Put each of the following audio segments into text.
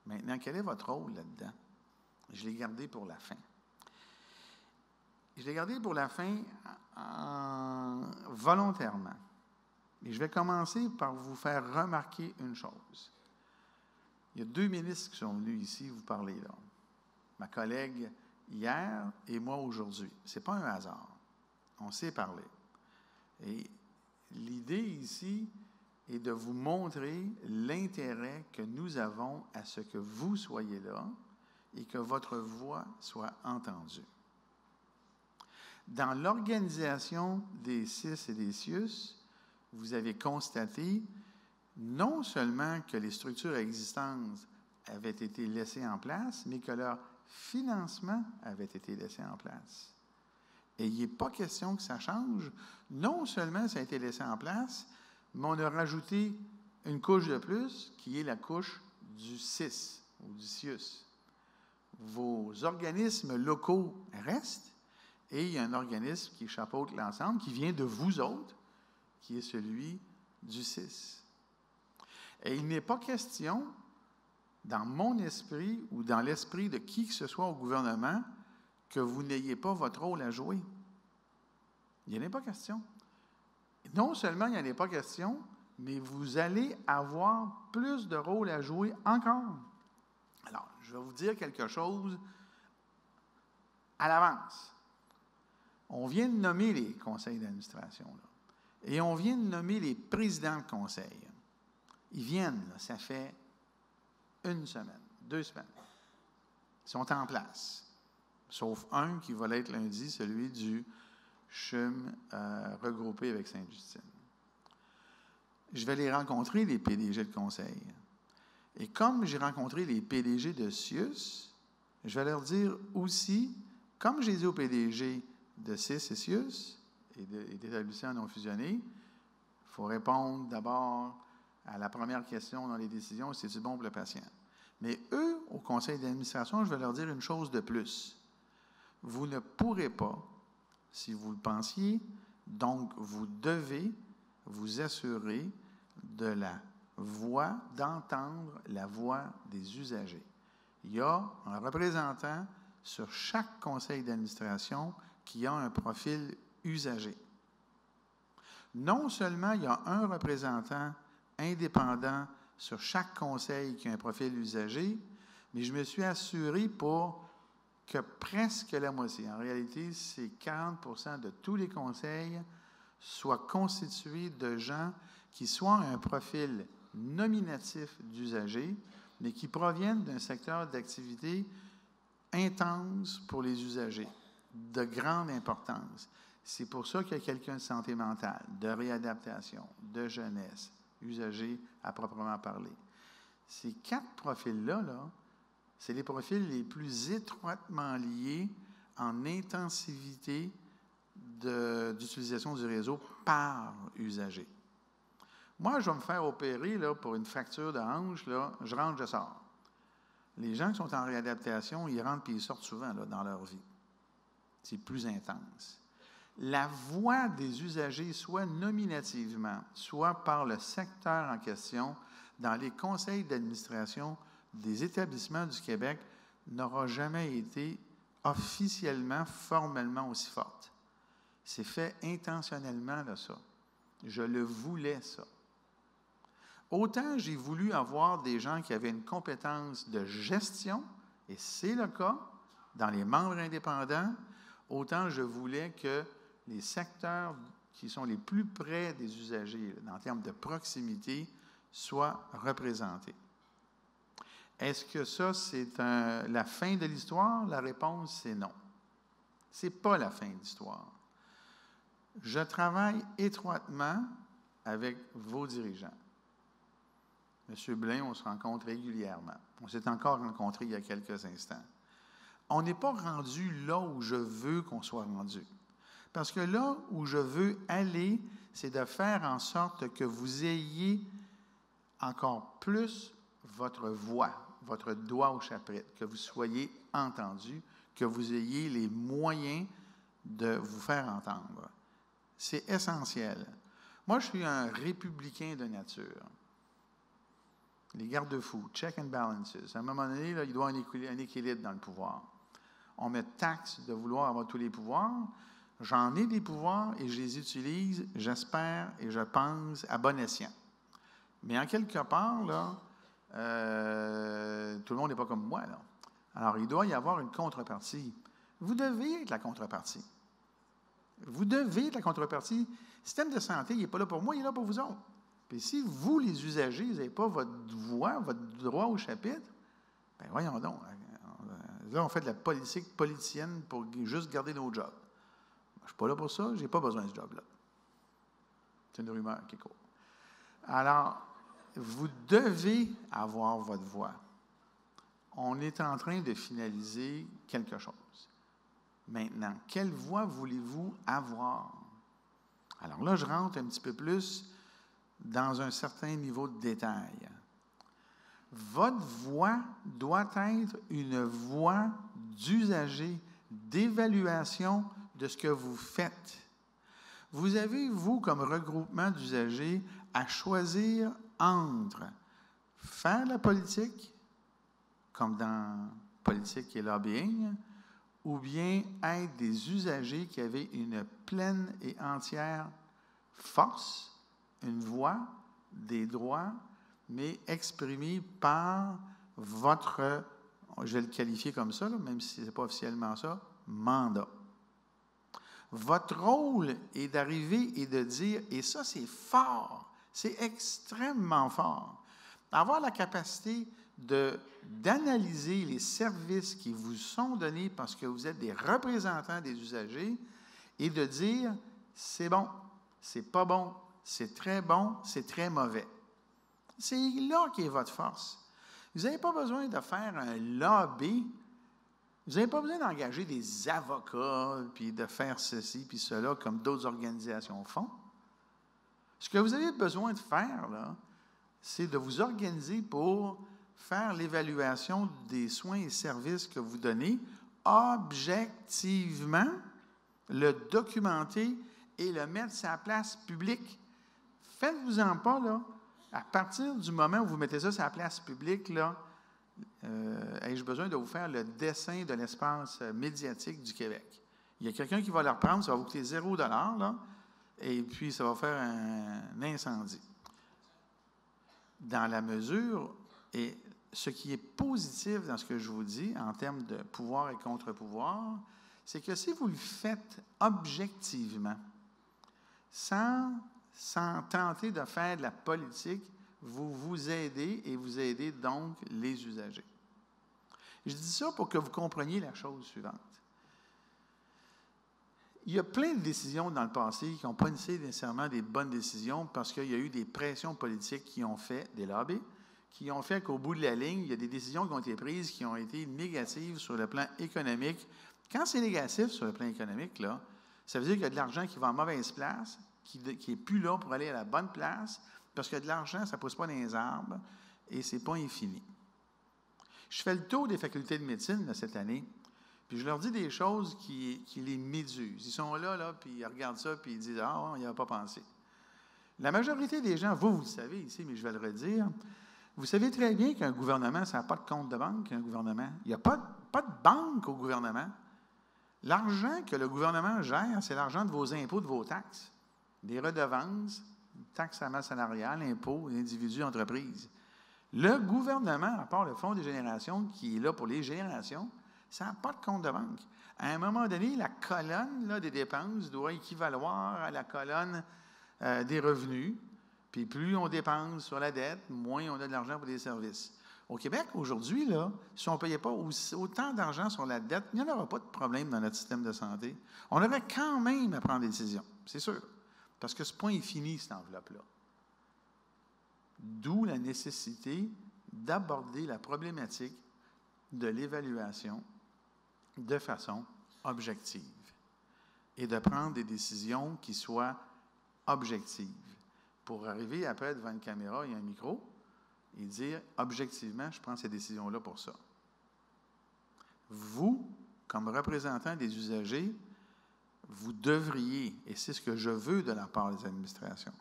Maintenant, quel est votre rôle là-dedans? Je l'ai gardé pour la fin. Je l'ai gardé pour la fin volontairement. Et je vais commencer par vous faire remarquer une chose. Il y a 2 ministres qui sont venus ici vous parler là. Ma collègue hier et moi aujourd'hui. Ce n'est pas un hasard. On s'est parlé. Et l'idée ici est de vous montrer l'intérêt que nous avons à ce que vous soyez là et que votre voix soit entendue. Dans l'organisation des CIS et des CIUS, vous avez constaté non seulement que les structures existantes avaient été laissées en place, mais que leur financement avait été laissé en place. Et il n'est pas question que ça change. Non seulement ça a été laissé en place, mais on a rajouté une couche de plus, qui est la couche du CIS ou du CIUS. Vos organismes locaux restent, et il y a un organisme qui chapeaute l'ensemble, qui vient de vous autres, qui est celui du CIS. Et il n'est pas question, dans mon esprit ou dans l'esprit de qui que ce soit au gouvernement, que vous n'ayez pas votre rôle à jouer. Il n'y en a pas question. Non seulement il n'y en a pas question, mais vous allez avoir plus de rôle à jouer encore. Alors, je vais vous dire quelque chose à l'avance. On vient de nommer les conseils d'administration, là, et on vient de nommer les présidents de conseil. Ils viennent, là, ça fait 1 semaine, 2 semaines. Ils sont en place. Sauf un qui va l'être lundi, celui du CHUM regroupé avec Sainte-Justine. Je vais les rencontrer, les PDG de conseil. Et comme j'ai rencontré les PDG de CIUS, je vais leur dire aussi, comme j'ai dit aux PDG de CIS et CIUS et d'établissements non fusionnés, il faut répondre d'abord à la première question dans les décisions, c'est-tu bon pour le patient? Mais eux, au conseil d'administration, je vais leur dire une chose de plus. Vous ne pourrez pas, si vous le pensiez, donc vous devez vous assurer de d'entendre la voix des usagers. Il y a un représentant sur chaque conseil d'administration qui a un profil usager. Non seulement il y a un représentant indépendant sur chaque conseil qui a un profil usager, mais je me suis assuré pour que presque la moitié, en réalité, c'est 40% de tous les conseils soient constitués de gens qui soient un profil nominatif d'usager, mais qui proviennent d'un secteur d'activité intense pour les usagers, de grande importance. C'est pour ça qu'il y a quelqu'un de santé mentale, de réadaptation, de jeunesse, usagers à proprement parler. Ces 4 profils-là, c'est les profils les plus étroitement liés en intensivité d'utilisation du réseau par usager. Moi, je vais me faire opérer là, pour une fracture de hanche, là, je rentre, je sors. Les gens qui sont en réadaptation, ils rentrent et ils sortent souvent là, dans leur vie. C'est plus intense. La voix des usagers, soit nominativement, soit par le secteur en question, dans les conseils d'administration des établissements du Québec, n'aura jamais été officiellement, formellement aussi forte. C'est fait intentionnellement, là, ça. Je le voulais, ça. Autant j'ai voulu avoir des gens qui avaient une compétence de gestion, et c'est le cas dans les membres indépendants, autant je voulais que les secteurs qui sont les plus près des usagers, en termes de proximité, soient représentés. Est-ce que ça, c'est la fin de l'histoire? La réponse, c'est non. Ce n'est pas la fin de l'histoire. Je travaille étroitement avec vos dirigeants. M. Blain, on se rencontre régulièrement. On s'est encore rencontrés il y a quelques instants. On n'est pas rendu là où je veux qu'on soit rendu. Parce que là où je veux aller, c'est de faire en sorte que vous ayez encore plus votre voix, votre doigt au chapitre, que vous soyez entendu, que vous ayez les moyens de vous faire entendre. C'est essentiel. Moi, je suis un républicain de nature. les garde-fous, check and balances. À un moment donné, là, il doit y avoir un équilibre dans le pouvoir. On me taxe de vouloir avoir tous les pouvoirs. J'en ai des pouvoirs et je les utilise, j'espère et je pense, à bon escient. Mais en quelque part, là, tout le monde n'est pas comme moi, là. Alors, il doit y avoir une contrepartie. Vous devez être la contrepartie. Vous devez être la contrepartie. Le système de santé, il n'est pas là pour moi, il est là pour vous autres. Puis si vous, les usagers, vous n'avez pas votre voix, votre droit au chapitre, bien voyons donc. Là, on fait de la politique politicienne pour juste garder nos jobs. Je ne suis pas là pour ça, je n'ai pas besoin de ce job-là. C'est une rumeur qui court. Alors, vous devez avoir votre voix. On est en train de finaliser quelque chose. Maintenant, quelle voix voulez-vous avoir? Alors là, je rentre un petit peu plus dans un certain niveau de détail. Votre voix doit être une voix d'usager, d'évaluation de ce que vous faites. Vous avez, vous, comme regroupement d'usagers, à choisir entre faire la politique, comme dans politique et lobbying, ou bien être des usagers qui avaient une pleine et entière force, une voix, des droits, mais exprimés par votre, je vais le qualifier comme ça, là, même si ce n'est pas officiellement ça, mandat. Votre rôle est d'arriver et de dire, et ça c'est fort, c'est extrêmement fort, avoir la capacité d'analyser les services qui vous sont donnés parce que vous êtes des représentants des usagers et de dire, c'est bon, c'est pas bon, c'est très bon, c'est très mauvais. C'est là qu'est votre force. Vous n'avez pas besoin de faire un lobby. Vous n'avez pas besoin d'engager des avocats, puis de faire ceci, puis cela, comme d'autres organisations font. Ce que vous avez besoin de faire, là, c'est de vous organiser pour faire l'évaluation des soins et services que vous donnez objectivement, le documenter et le mettre sur la place publique. Faites-vous-en pas, là. À partir du moment où vous mettez ça sur la place publique, là, ai-je besoin de vous faire le dessin de l'espace médiatique du Québec? Il y a quelqu'un qui va le reprendre, ça va vous coûter 0 $, là, et puis ça va faire un incendie. Dans la mesure, et ce qui est positif dans ce que je vous dis, en termes de pouvoir et contre-pouvoir, c'est que si vous le faites objectivement, sans tenter de faire de la politique, vous vous aidez et vous aidez donc les usagers. Je dis ça pour que vous compreniez la chose suivante. Il y a plein de décisions dans le passé qui n'ont pas été nécessairement des bonnes décisions parce qu'il y a eu des pressions politiques qui ont fait, des lobbies, qui ont fait qu'au bout de la ligne, il y a des décisions qui ont été prises qui ont été négatives sur le plan économique. Quand c'est négatif sur le plan économique, là, ça veut dire qu'il y a de l'argent qui va en mauvaise place, qui n'est plus là pour aller à la bonne place, parce que de l'argent, ça ne pousse pas dans les arbres et ce n'est pas infini. Je fais le tour des facultés de médecine là, cette année, puis je leur dis des choses qui les médusent. Ils sont là, puis ils regardent ça, puis ils disent « Ah, on n'y avait pas pensé ». La majorité des gens, vous le savez ici, mais je vais le redire, vous savez très bien qu'un gouvernement, ça n'a pas de compte de banque, un gouvernement. Il n'y a pas de banque au gouvernement. L'argent que le gouvernement gère, c'est l'argent de vos impôts, de vos taxes, des redevances, taxes à masse salariale, impôts, individus, entreprises. Le gouvernement, à part le Fonds des générations, qui est là pour les générations, ça n'a pas de compte de banque. À un moment donné, la colonne là, des dépenses doit équivaloir à la colonne des revenus. Puis plus on dépense sur la dette, moins on a de l'argent pour des services. Au Québec, aujourd'hui, là, si on ne payait pas autant d'argent sur la dette, il n'y en aura pas de problème dans notre système de santé. On aurait quand même à prendre des décisions, c'est sûr. Parce que ce point est fini, cette enveloppe-là. D'où la nécessité d'aborder la problématique de l'évaluation de façon objective et de prendre des décisions qui soient objectives. Pour arriver après devant une caméra et un micro et dire objectivement, je prends ces décisions-là pour ça. Vous, comme représentant des usagers, vous devriez, et c'est ce que je veux de la part des administrations,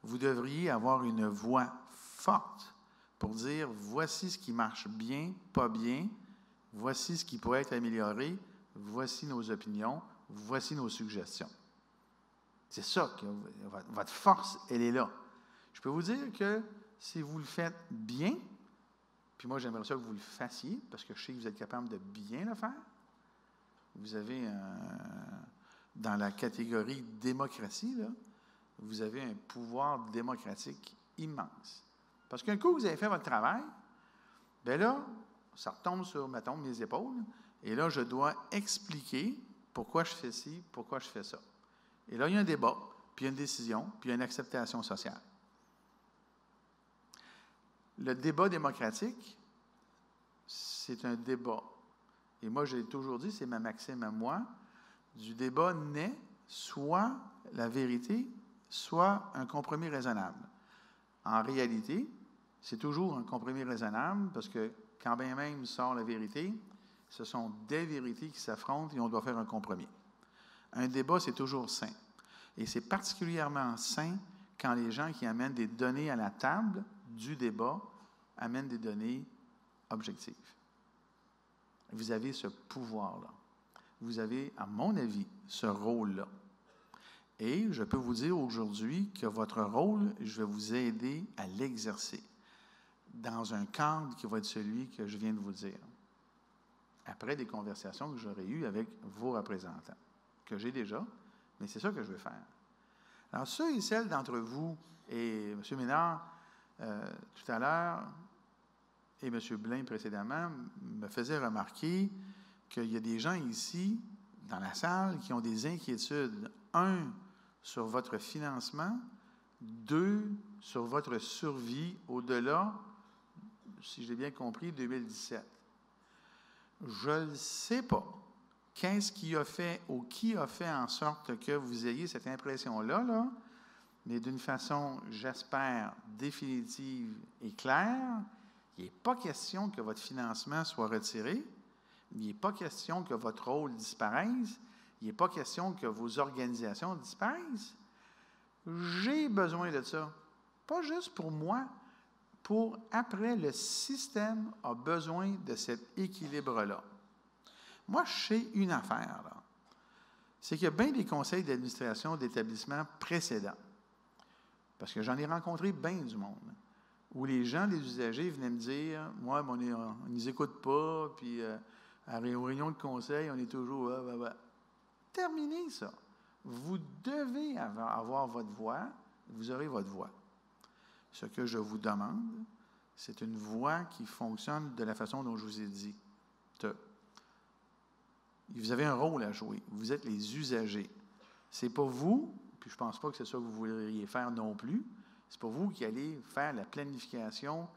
vous devriez avoir une voix forte pour dire voici ce qui marche bien, pas bien, voici ce qui pourrait être amélioré, voici nos opinions, voici nos suggestions. C'est ça que votre force, elle est là. Je peux vous dire que si vous le faites bien, puis moi j'aimerais ça que vous le fassiez, parce que je sais que vous êtes capable de bien le faire, vous avez, dans la catégorie démocratie, là, vous avez un pouvoir démocratique immense. Parce qu'un coup, vous avez fait votre travail, bien là, ça retombe sur, mettons, mes épaules, et là, je dois expliquer pourquoi je fais ci, pourquoi je fais ça. Et là, il y a un débat, puis il y a une décision, puis il y a une acceptation sociale. Le débat démocratique, c'est un débat. Et moi, j'ai toujours dit, c'est ma maxime à moi, du débat naît soit la vérité, soit un compromis raisonnable. En réalité, c'est toujours un compromis raisonnable parce que quand bien même sort la vérité, ce sont des vérités qui s'affrontent et on doit faire un compromis. Un débat, c'est toujours sain. Et c'est particulièrement sain quand les gens qui amènent des données à la table du débat amènent des données objectives. Vous avez ce pouvoir-là. Vous avez, à mon avis, ce rôle-là. Et je peux vous dire aujourd'hui que votre rôle, je vais vous aider à l'exercer dans un cadre qui va être celui que je viens de vous dire. Après des conversations que j'aurai eues avec vos représentants, que j'ai déjà, mais c'est ça que je veux faire. Alors, ceux et celles d'entre vous, et M. Ménard, tout à l'heure, et M. Blain précédemment, me faisaient remarquer qu'il y a des gens ici, dans la salle, qui ont des inquiétudes. 1, sur votre financement. 2, sur votre survie au-delà, si je l'ai bien compris, 2017. Je ne sais pas qu'est-ce qui a fait ou qui a fait en sorte que vous ayez cette impression-là, là, mais d'une façon, j'espère, définitive et claire, il n'est pas question que votre financement soit retiré, il n'est pas question que votre rôle disparaisse, il n'est pas question que vos organisations disparaissent. J'ai besoin de ça. Pas juste pour moi, pour après, le système a besoin de cet équilibre-là. Moi, je sais une affaire, là. C'est qu'il y a bien des conseils d'administration d'établissements précédents. Parce que j'en ai rencontré bien du monde. Où les gens, les usagers, venaient me dire, moi, on ne nous écoute pas, puis aux réunions de conseil, on est toujours... Terminez ça. Vous devez avoir votre voix, vous aurez votre voix. Ce que je vous demande, c'est une voix qui fonctionne de la façon dont je vous ai dit. Vous avez un rôle à jouer. Vous êtes les usagers. C'est pas vous, puis je ne pense pas que c'est ça que vous voudriez faire non plus, c'est pas vous qui allez faire la planification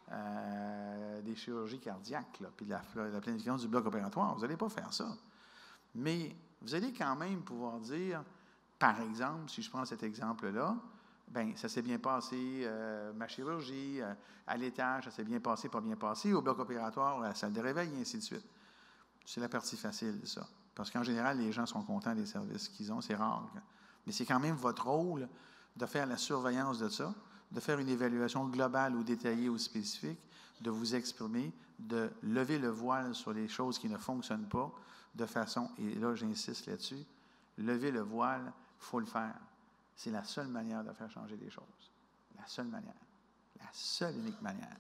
des chirurgies cardiaques, là, puis la planification du bloc opératoire. Vous n'allez pas faire ça. Mais vous allez quand même pouvoir dire, par exemple, si je prends cet exemple-là, bien, ça s'est bien passé, ma chirurgie, à l'étage, ça s'est bien passé, pas bien passé, au bloc opératoire, à la salle de réveil, et ainsi de suite. C'est la partie facile, ça. Parce qu'en général, les gens sont contents des services qu'ils ont, c'est rare. Mais c'est quand même votre rôle de faire la surveillance de ça, de faire une évaluation globale ou détaillée ou spécifique, de vous exprimer, de lever le voile sur les choses qui ne fonctionnent pas, de façon, et là j'insiste là-dessus, lever le voile, il faut le faire. C'est la seule manière de faire changer les choses. La seule manière. La seule unique manière.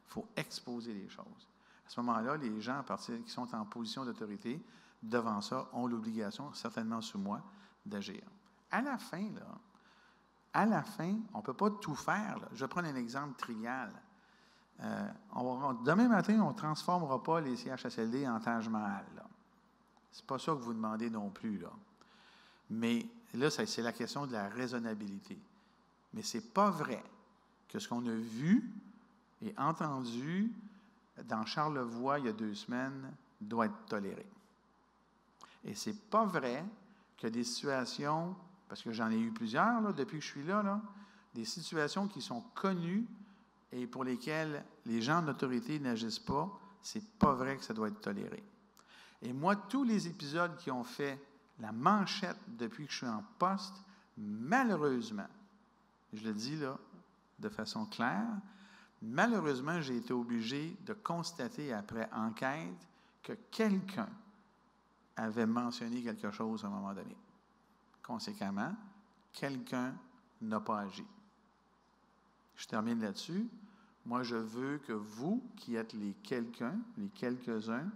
Il faut exposer les choses. À ce moment-là, les gens qui sont en position d'autorité, devant ça, ont l'obligation, certainement sous moi, d'agir. À la fin, on ne peut pas tout faire. Là. Je vais prendre un exemple trivial. Demain matin, on ne transformera pas les CHSLD en Taj Mahal. Ce n'est pas ça que vous demandez non plus. Là. Mais là, c'est la question de la raisonnabilité. Mais ce n'est pas vrai que ce qu'on a vu et entendu dans Charlevoix il y a 2 semaines doit être toléré. Et ce n'est pas vrai que des situations, parce que j'en ai eu plusieurs là, depuis que je suis là, des situations qui sont connues et pour lesquelles les gens d'autorité n'agissent pas, ce n'est pas vrai que ça doit être toléré. Et moi, tous les épisodes qui ont fait la manchette depuis que je suis en poste, malheureusement, je le dis là de façon claire, Malheureusement, j'ai été obligé de constater après enquête que quelqu'un avait mentionné quelque chose à un moment donné. Conséquemment, quelqu'un n'a pas agi. Je termine là-dessus. Moi, je veux que vous, qui êtes les quelqu'un, les quelques-uns,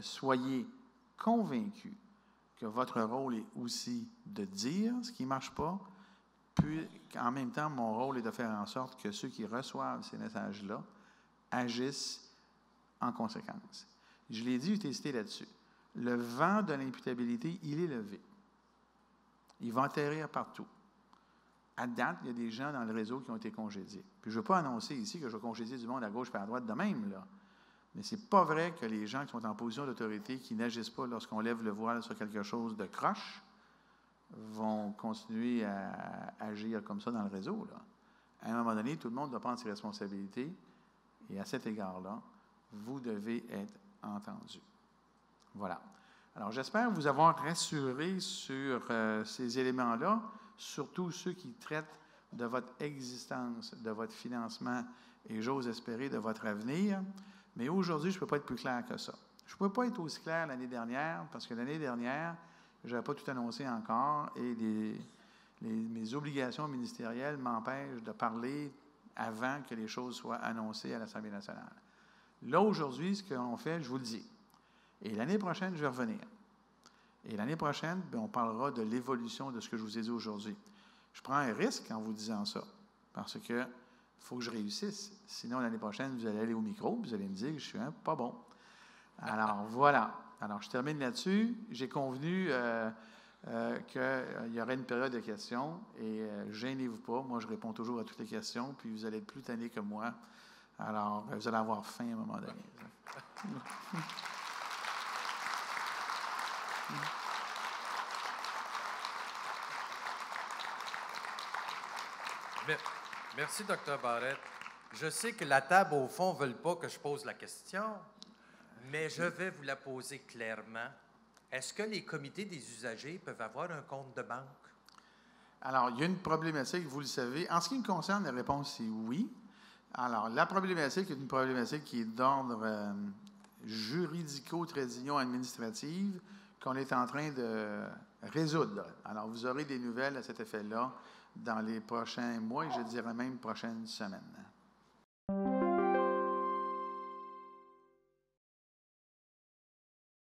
soyez convaincus que votre rôle est aussi de dire ce qui ne marche pas, puis en même temps, mon rôle est de faire en sorte que ceux qui reçoivent ces messages-là agissent en conséquence. Je l'ai dit, j'ai hésité là-dessus. Le vent de l'imputabilité, il est levé. Il va atterrir partout. À date, il y a des gens dans le réseau qui ont été congédiés. Puis je ne veux pas annoncer ici que je vais congédier du monde à gauche et à droite de même, là. Mais ce n'est pas vrai que les gens qui sont en position d'autorité, qui n'agissent pas lorsqu'on lève le voile sur quelque chose de croche, vont continuer à agir comme ça dans le réseau, là. À un moment donné, tout le monde doit prendre ses responsabilités. Et à cet égard-là, vous devez être entendu. Voilà. Alors, j'espère vous avoir rassuré sur ces éléments-là, surtout ceux qui traitent de votre existence, de votre financement et, j'ose espérer, de votre avenir. Mais aujourd'hui, je ne peux pas être plus clair que ça. Je ne peux pas être aussi clair l'année dernière, parce que l'année dernière, je n'avais pas tout annoncé encore et mes obligations ministérielles m'empêchent de parler avant que les choses soient annoncées à l'Assemblée nationale. Là, aujourd'hui, ce qu'on fait, je vous le dis. Et l'année prochaine, je vais revenir. Et l'année prochaine, bien, on parlera de l'évolution de ce que je vous ai dit aujourd'hui. Je prends un risque en vous disant ça, parce que il faut que je réussisse. Sinon, l'année prochaine, vous allez aller au micro, vous allez me dire que je suis pas bon. Alors, voilà. Alors, je termine là-dessus. J'ai convenu qu'il y aurait une période de questions et gênez-vous pas. Moi, je réponds toujours à toutes les questions, puis vous allez être plus tannés que moi. Alors, vous allez avoir faim à un moment donné. Merci, Dr. Barrett. Je sais que la table, au fond, ne veut pas que je pose la question, mais je vais vous la poser clairement. Est-ce que les comités des usagers peuvent avoir un compte de banque? Alors, il y a une problématique, vous le savez. En ce qui me concerne, la réponse est oui. Alors, la problématique est une problématique qui est d'ordre juridico-administrative qu'on est en train de résoudre. Alors, vous aurez des nouvelles à cet effet-là dans les prochains mois et je dirais même prochaines semaines.